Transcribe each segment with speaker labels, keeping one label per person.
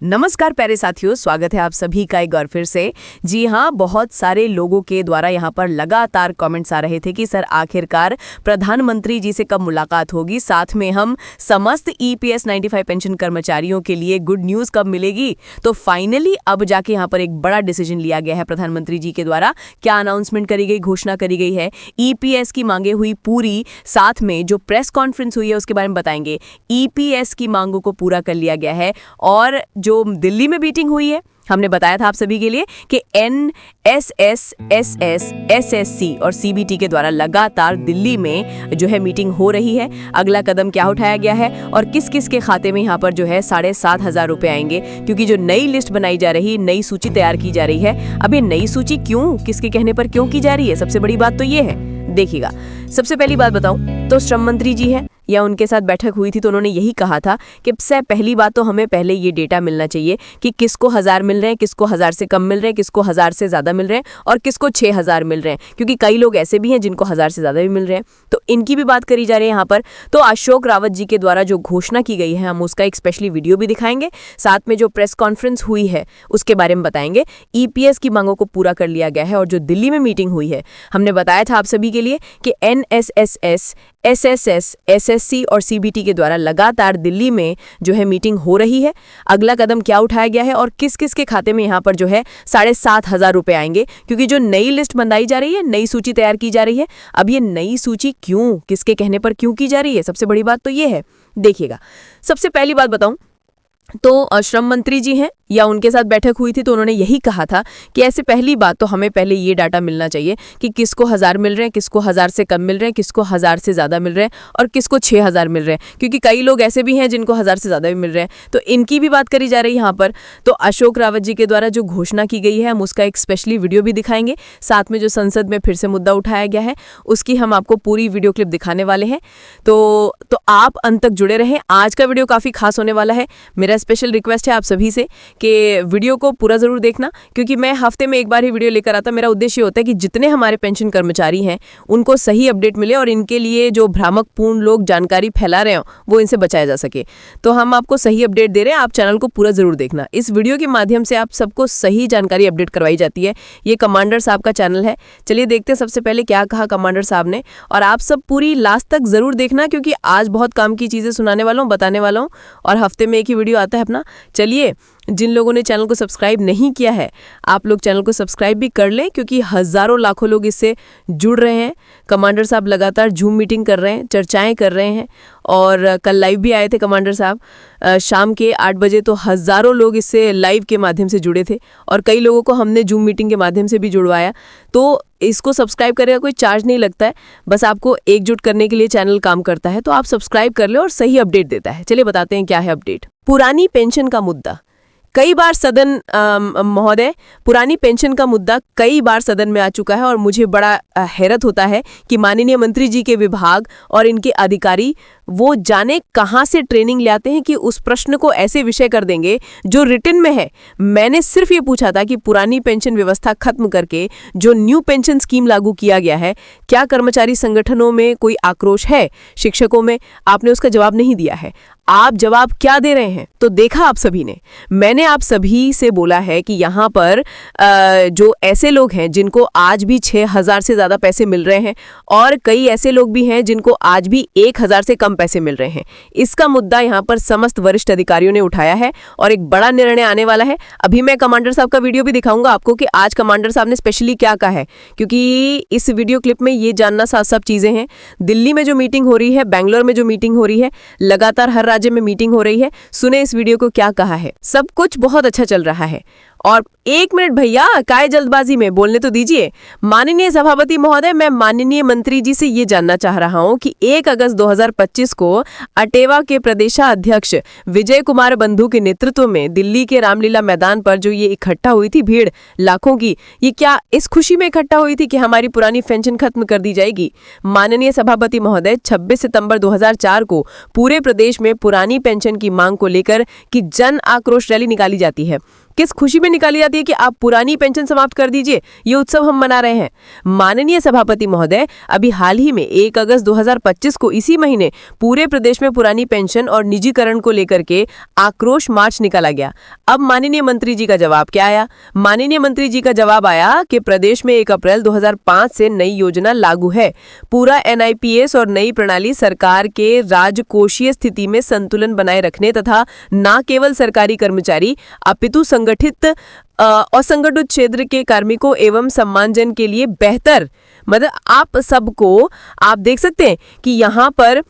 Speaker 1: नमस्कार प्यारे साथियों, स्वागत है आप सभी का एक बार फिर से। जी हाँ, बहुत सारे लोगों के द्वारा यहाँ पर लगातार कमेंट्स आ रहे थे कि सर आखिरकार प्रधानमंत्री जी से कब मुलाकात होगी, साथ में हम समस्त ईपीएस 95 पेंशन कर्मचारियों के लिए गुड न्यूज़ कब मिलेगी। तो फाइनली अब जाके यहाँ पर एक बड़ा डिसीजन लिया गया है प्रधानमंत्री जी के द्वारा। क्या अनाउंसमेंट करी गई, घोषणा करी गई है, ईपीएस की मांगे हुई पूरी, साथ में जो प्रेस कॉन्फ्रेंस हुई है उसके बारे में बताएंगे। ईपीएस की मांगों को पूरा कर लिया गया है और जो दिल्ली में मीटिंग हुई है, हमने बताया था आप सभी के लिए कि एनएसएस, एसएस, एसएससी और सीबीटी के द्वारा लगातार दिल्ली में जो है मीटिंग हो रही है। अगला कदम क्या उठाया गया है और किस किस के खाते में यहाँ पर जो है 7,500 रुपए आएंगे, क्योंकि जो नई लिस्ट बनाई जा रही, नई सूची तैयार की जा रही है। अब ये नई सूची क्यों, किसके कहने पर क्यों की जा रही है, सबसे बड़ी बात तो ये है। देखिएगा, सबसे पहली बात बताऊं तो श्रम मंत्री जी हैं, या उनके साथ बैठक हुई थी तो उन्होंने यही कहा था कि पहली बात तो हमें पहले ये डेटा मिलना चाहिए कि किसको 1000 मिल रहे हैं, किसको 1000 से कम मिल रहे हैं, किसको 1000 से ज़्यादा मिल रहे हैं और किसको 6000 मिल रहे हैं, क्योंकि कई लोग ऐसे भी हैं जिनको 1000 से ज़्यादा भी मिल रहे हैं। तो इनकी भी बात करी जा रही है यहाँ पर। तो अशोक रावत जी के द्वारा जो घोषणा की गई है, हम उसका एक स्पेशली वीडियो भी दिखाएंगे, साथ में जो प्रेस कॉन्फ्रेंस हुई है उसके बारे में बताएंगे। ईपीएस की मांगों को पूरा कर लिया गया है और जो दिल्ली में मीटिंग हुई है, हमने बताया था आप सभी के लिए कि एनएसएस, एसएसएस, एसएससी और सीबीटी के द्वारा लगातार दिल्ली में जो है मीटिंग हो रही है। अगला कदम क्या उठाया गया है और किस किस के खाते में यहाँ पर जो है 7,500 रुपए आएंगे, क्योंकि जो नई लिस्ट बनाई जा रही है, नई सूची तैयार की जा रही है। अब ये नई सूची क्यों, किसके कहने पर क्यों की जा रही है, सबसे बड़ी बात तो ये है। देखिएगा, सबसे पहली बात बताऊं तो श्रम मंत्री जी हैं, या उनके साथ बैठक हुई थी तो उन्होंने यही कहा था कि ऐसे पहली बात तो हमें पहले ये डाटा मिलना चाहिए कि किसको 1000 मिल रहे हैं, किसको 1000 से कम मिल रहे हैं, किसको 1000 से ज़्यादा मिल रहे हैं और किसको 6000 मिल रहे हैं, क्योंकि कई लोग ऐसे भी हैं जिनको 1000 से ज़्यादा भी मिल रहे हैं। तो इनकी भी बात करी जा रही है यहाँ पर। तो अशोक रावत जी के द्वारा जो घोषणा की गई है, हम उसका एक स्पेशली वीडियो भी दिखाएंगे, साथ में जो संसद में फिर से मुद्दा उठाया गया है उसकी हम आपको पूरी वीडियो क्लिप दिखाने वाले हैं। तो आप अंत तक जुड़े रहें, आज का वीडियो काफ़ी खास होने वाला है। मेरा स्पेशल रिक्वेस्ट है आप सभी से कि वीडियो को पूरा जरूर देखना, क्योंकि मैं हफ्ते में एक बार ही वीडियो लेकर आता। मेरा उद्देश्य होता है कि जितने हमारे पेंशन कर्मचारी हैं उनको सही अपडेट मिले और इनके लिए जो भ्रामकपूर्ण लोग जानकारी फैला रहे हो वो इनसे बचाया जा सके। तो हम आपको सही अपडेट दे रहे हैं, आप चैनल को पूरा जरूर देखना। इस वीडियो के माध्यम से आप सबको सही जानकारी अपडेट करवाई जाती है। ये कमांडर साहब का चैनल है। चलिए देखते हैं सबसे पहले क्या कहा कमांडर साहब ने, और आप सब पूरी लास्ट तक जरूर देखना, क्योंकि आज बहुत काम की चीजें सुनाने वाला हूँ, बताने वाला हूँ, और हफ्ते में एक ही वीडियो आता है अपना। चलिए, जिन लोगों ने चैनल को सब्सक्राइब नहीं किया है, आप लोग चैनल को सब्सक्राइब भी कर लें, क्योंकि हज़ारों लाखों लोग इससे जुड़ रहे हैं। कमांडर साहब लगातार जूम मीटिंग कर रहे हैं, चर्चाएं कर रहे हैं, और कल लाइव भी आए थे कमांडर साहब शाम के 8 बजे। तो हज़ारों लोग इससे लाइव के माध्यम से जुड़े थे और कई लोगों को हमने जूम मीटिंग के माध्यम से भी जुड़वाया। तो इसको सब्सक्राइब करने का कोई चार्ज नहीं लगता है, बस आपको एकजुट करने के लिए चैनल काम करता है। तो आप सब्सक्राइब कर ले और सही अपडेट देता है। चलिए बताते हैं क्या है अपडेट। पुरानी पेंशन का मुद्दा कई बार सदन महोदय, पुरानी पेंशन का मुद्दा कई बार सदन में आ चुका है और मुझे बड़ा हैरत होता है कि माननीय मंत्री जी के विभाग और इनके अधिकारी वो जाने कहाँ से ट्रेनिंग ले आते हैं कि उस प्रश्न को ऐसे विषय कर देंगे जो रिटन में है। मैंने सिर्फ ये पूछा था कि पुरानी पेंशन व्यवस्था खत्म करके जो न्यू पेंशन स्कीम लागू किया गया है, क्या कर्मचारी संगठनों में कोई आक्रोश है, शिक्षकों में? आपने उसका जवाब नहीं दिया है। आप जवाब क्या दे रहे हैं? तो देखा आप सभी ने, मैंने आप सभी से बोला है कि यहाँ पर जो ऐसे लोग हैं जिनको आज भी 6000 से ज़्यादा पैसे मिल रहे हैं और कई ऐसे लोग भी हैं जिनको आज भी 1000 से कम पैसे मिल रहे हैं, इसका मुद्दा यहाँ पर समस्त वरिष्ठ अधिकारियों ने उठाया है और एक बड़ा निर्णय आने वाला है। अभी मैं कमांडर साहब का वीडियो भी दिखाऊंगा आपको कि आज कमांडर साहब ने स्पेशली क्या कहा है, क्योंकि इस वीडियो क्लिप में ये जानना सब चीज़ें हैं। दिल्ली में जो मीटिंग हो रही है, बेंगलोर में जो मीटिंग हो रही है, लगातार हर राज्य में मीटिंग हो रही है। सुने इस वीडियो को क्या कहा है। सब कुछ बहुत अच्छा चल रहा है। और 1 मिनट भैया, काय जल्दबाजी में, बोलने तो दीजिए। माननीय सभापति महोदय, मैं माननीय मंत्री जी से ये जानना चाह रहा हूँ कि 1 अगस्त 2025 को अटेवा के प्रदेशाध्यक्ष विजय कुमार बंधु के नेतृत्व में दिल्ली के रामलीला मैदान पर जो ये इकट्ठा हुई थी भीड़ लाखों की, ये क्या इस खुशी में इकट्ठा हुई थी कि हमारी पुरानी पेंशन खत्म कर दी जाएगी? माननीय सभापति महोदय, 26 सितंबर 2004 को पूरे प्रदेश में पुरानी पेंशन की मांग को लेकर कि जन आक्रोश रैली निकाली जाती है। किस खुशी में निकाली जाती है कि आप पुरानी पेंशन समाप्त कर दीजिए, ये उत्सव हम मना रहे हैं। माननीय सभापति महोदय, अभी हाल ही में 1 अगस्त 2025 को इसी महीने पूरे प्रदेश में पुरानी पेंशन और निजीकरण को लेकर के आक्रोश मार्च निकाला गया। अब माननीय मंत्री जी का जवाब क्या आया? माननीय मंत्री जी का जवाब आया कि प्रदेश में 1 अप्रैल 2005 से नई योजना लागू है। पूरा NIPS और नई प्रणाली सरकार के राजकोषीय स्थिति में संतुलन बनाए रखने तथा न केवल सरकारी कर्मचारी अपितु संगठित असंगठित क्षेत्र के कार्मिकों एवं सम्मानजन के लिए बेहतर, मतलब आप सबको आप देख सकते हैं कि यहाँ पर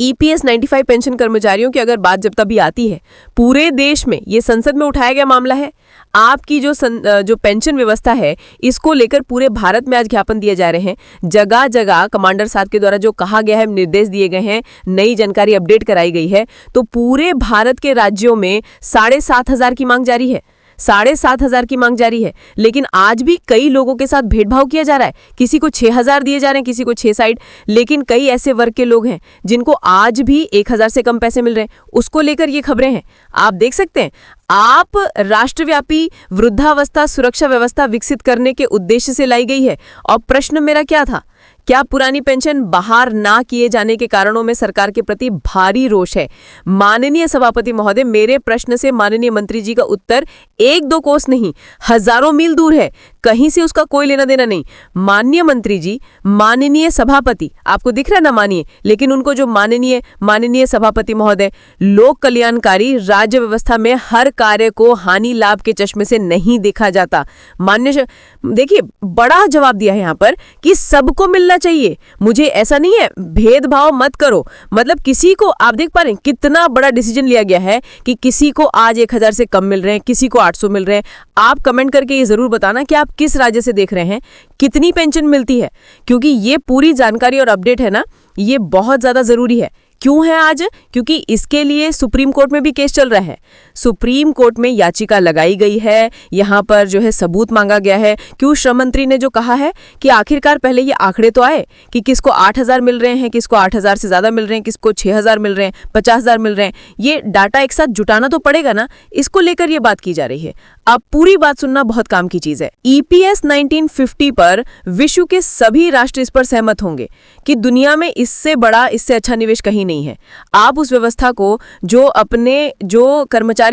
Speaker 1: EPS 95 पेंशन कर्मचारियों की अगर बात जब तभी आती है, पूरे देश में ये संसद में उठाया गया मामला है। आपकी जो पेंशन व्यवस्था है, इसको लेकर पूरे भारत में आज ज्ञापन दिए जा रहे हैं। जगह जगह कमांडर साहब के द्वारा जो कहा गया है, निर्देश दिए गए हैं, नई जानकारी अपडेट कराई गई है। तो पूरे भारत के राज्यों में 7,500 की मांग जारी है, 7,500 की मांग जारी है। लेकिन आज भी कई लोगों के साथ भेदभाव किया जा रहा है। किसी को 6,000 दिए जा रहे हैं, किसी को 6 साइड। लेकिन कई ऐसे वर्ग के लोग हैं जिनको आज भी 1,000 से कम पैसे मिल रहे हैं। उसको लेकर ये खबरें हैं, आप देख सकते हैं। आप राष्ट्रव्यापी वृद्धावस्था सुरक्षा व्यवस्था विकसित करने के उद्देश्य से लाई गई है। और प्रश्न मेरा क्या था? क्या पुरानी पेंशन बहाल ना किए जाने के कारणों में सरकार के प्रति भारी रोष है? माननीय सभापति महोदय, मेरे प्रश्न से माननीय मंत्री जी का उत्तर 1-2 कोस नहीं, हजारों मील दूर है। कहीं से उसका कोई लेना देना नहीं। माननीय मंत्री जी, माननीय सभापति, आपको दिख रहा है ना माननीय, लेकिन उनको जो माननीय सभापति महोदय, लोक कल्याणकारी राज्य व्यवस्था में हर कार्य को हानि लाभ के चश्मे से नहीं देखा जाता। मान्य देखिए, बड़ा जवाब दिया है यहाँ पर कि सबको मिलना चाहिए। मुझे ऐसा नहीं है, भेदभाव मत करो। मतलब किसी को, आप देख पा रहे हैं कितना बड़ा डिसीजन लिया गया है कि किसी को आज 1,000 से कम मिल रहे हैं, किसी को 800 मिल रहे हैं। आप कमेंट करके ये जरूर बताना कि आप किस राज्य से देख रहे हैं, कितनी पेंशन मिलती है, क्योंकि ये पूरी जानकारी और अपडेट है ना, ये बहुत ज्यादा जरूरी है। क्यों है आज? क्योंकि इसके लिए सुप्रीम कोर्ट में भी केस चल रहा है। सुप्रीम कोर्ट में याचिका लगाई गई है, यहाँ पर जो है सबूत मांगा गया है। क्यों? श्रम मंत्री ने जो कहा है कि आखिरकार पहले ये आंकड़े तो आए कि किसको 8,000 मिल रहे हैं, किसको 8,000 से ज्यादा मिल रहे हैं, किसको 6,000 मिल रहे हैं, 50,000 मिल रहे हैं। ये डाटा एक साथ जुटाना तो पड़ेगा ना, इसको लेकर ये बात की जा रही है। अब पूरी बात सुनना बहुत काम की चीज है। EPS 1950 पर विश्व के सभी राष्ट्र इस पर सहमत होंगे कि दुनिया में इससे बड़ा, इससे अच्छा निवेश कहीं नहीं है। आप उस व्यवस्था को जो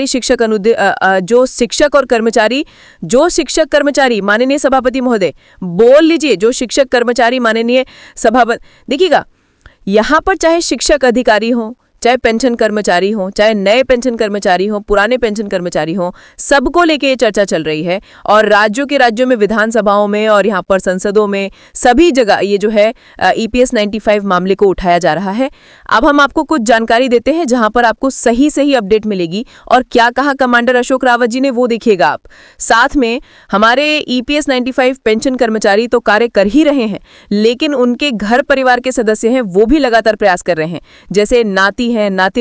Speaker 1: शिक्षक कर्मचारी माननीय सभापति महोदय बोल लीजिए, जो शिक्षक कर्मचारी माननीय सभापति, देखिएगा यहां पर चाहे शिक्षक अधिकारी हो, चाहे पेंशन कर्मचारी हो, चाहे नए पेंशन कर्मचारी हो, पुराने पेंशन कर्मचारी हो, सबको लेके ये चर्चा चल रही है। और राज्यों में विधानसभाओं में और यहाँ पर संसदों में सभी जगह ये जो है EPS 95 मामले को उठाया जा रहा है। अब हम आपको कुछ जानकारी देते हैं जहां पर आपको सही अपडेट मिलेगी। और क्या कहा कमांडर अशोक रावत जी ने, वो देखिएगा आप। साथ में हमारे EPS 95 पेंशन कर्मचारी तो कार्य कर ही रहे हैं, लेकिन उनके घर परिवार के सदस्य हैं, वो भी लगातार प्रयास कर रहे हैं। जैसे नाती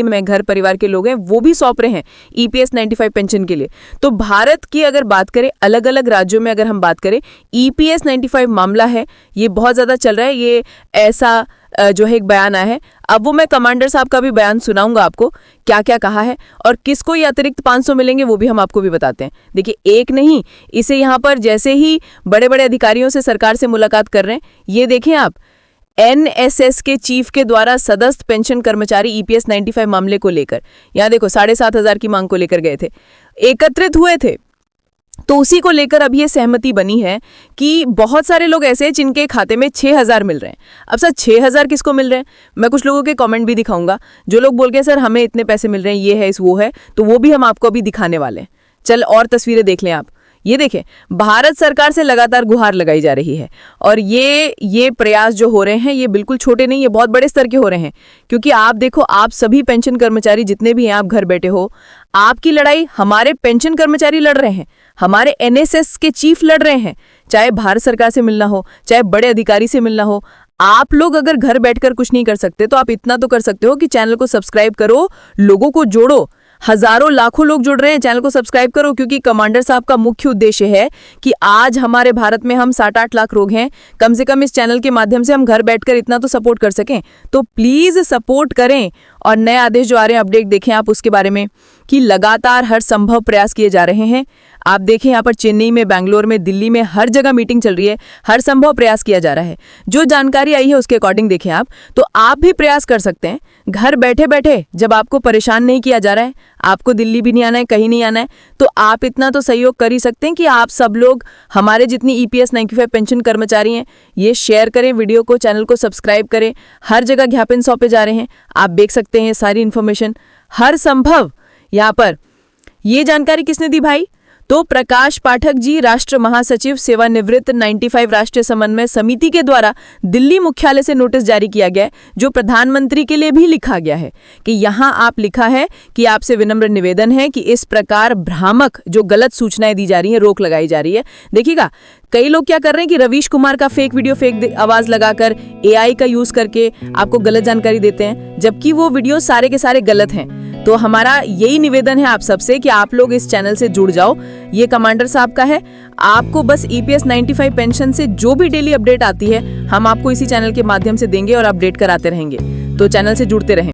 Speaker 1: में घर परिवार के लोग हैं, वो भी सौंप रहे हैं EPS 95 पेंशन के लिए। तो भारत की अगर बात करें, अलग अलग राज्यों में अगर हम बात करें, EPS 95 मामला है, ये बहुत ज्यादा चल रहा है। ये ऐसा जो है एक बयान आया है। अब वो मैं कमांडर साहब का भी बयान सुनाऊंगा आपको, क्या क्या कहा है और किसको ये अतिरिक्त 500 मिलेंगे वो भी हम आपको भी बताते हैं। देखिए, एक नहीं, इसे यहाँ पर जैसे ही बड़े बड़े अधिकारियों से सरकार से मुलाकात कर रहे हैं, ये देखें आप, NSS के चीफ के द्वारा सदस्य पेंशन कर्मचारी EPS 95 मामले को लेकर, यहाँ देखो 7,500 की मांग को लेकर गए थे, एकत्रित हुए थे। तो उसी को लेकर अब ये सहमति बनी है कि बहुत सारे लोग ऐसे हैं जिनके खाते में 6,000 मिल रहे हैं। अब सर 6,000 किसको मिल रहे हैं? मैं कुछ लोगों के कमेंट भी दिखाऊंगा जो लोग बोल के सर हमें इतने पैसे मिल रहे हैं, ये है इस वो है, तो वो भी हम आपको अभी दिखाने वाले हैं। चल और तस्वीरें देख लें आप। ये देखें, भारत सरकार से लगातार गुहार लगाई जा रही है और ये प्रयास जो हो रहे हैं ये बिल्कुल छोटे नहीं, ये बहुत बड़े स्तर के हो रहे हैं। क्योंकि आप देखो, आप सभी पेंशन कर्मचारी जितने भी हैं, आप घर बैठे हो, आपकी लड़ाई हमारे पेंशन कर्मचारी लड़ रहे हैं, हमारे NSS के चीफ लड़ रहे हैं। चाहे भारत सरकार से मिलना हो, चाहे बड़े अधिकारी से मिलना हो, आप लोग अगर घर बैठकर कुछ नहीं कर सकते तो आप इतना तो कर सकते हो कि चैनल को सब्सक्राइब करो, लोगों को जोड़ो। हजारों लाखों लोग जुड़ रहे हैं। चैनल को सब्सक्राइब करो, क्योंकि कमांडर साहब का मुख्य उद्देश्य है कि आज हमारे भारत में हम 7-8 लाख लोग हैं, कम से कम इस चैनल के माध्यम से हम घर बैठकर इतना तो सपोर्ट कर सकें। तो प्लीज सपोर्ट करें और नए आदेश जो आ रहे हैं, अपडेट देखें आप उसके बारे में कि लगातार हर संभव प्रयास किए जा रहे हैं। आप देखें यहाँ पर चेन्नई में, बैंगलोर में, दिल्ली में हर जगह मीटिंग चल रही है, हर संभव प्रयास किया जा रहा है। जो जानकारी आई है उसके अकॉर्डिंग देखें आप, तो आप भी प्रयास कर सकते हैं घर बैठे बैठे। जब आपको परेशान नहीं किया जा रहा है, आपको दिल्ली भी नहीं आना है, कहीं नहीं आना है, तो आप इतना तो सहयोग कर ही सकते हैं कि आप सब लोग हमारे जितनी EPS 95 पेंशन कर्मचारी हैं, ये शेयर करें वीडियो को, चैनल को सब्सक्राइब करें। हर जगह ज्ञापन सौंपे जा रहे हैं, आप देख सकते हैं सारी इन्फॉर्मेशन हर संभव। यहाँ पर ये जानकारी किसने दी भाई? तो प्रकाश पाठक जी, राष्ट्र महासचिव, सेवानिवृत्त 95 राष्ट्रीय समन्वय समिति के द्वारा दिल्ली मुख्यालय से नोटिस जारी किया गया है, जो प्रधानमंत्री के लिए भी लिखा गया है कि यहाँ आप लिखा है कि आपसे विनम्र निवेदन है कि इस प्रकार भ्रामक जो गलत सूचनाएं दी जा रही है, रोक लगाई जा रही है। देखिएगा, कई लोग क्या कर रहे हैं कि रवीश कुमार का फेक वीडियो, फेक आवाज लगाकर AI का यूज करके आपको गलत जानकारी देते हैं, जबकि वो वीडियो सारे के सारे गलत हैं। तो हमारा यही निवेदन है आप सबसे कि आप लोग इस चैनल से जुड़ जाओ। ये कमांडर साहब का है, आपको बस EPS 95 पेंशन से जो भी डेली अपडेट आती है, हम आपको इसी चैनल के माध्यम से देंगे और अपडेट कराते रहेंगे। तो चैनल से जुड़ते रहें।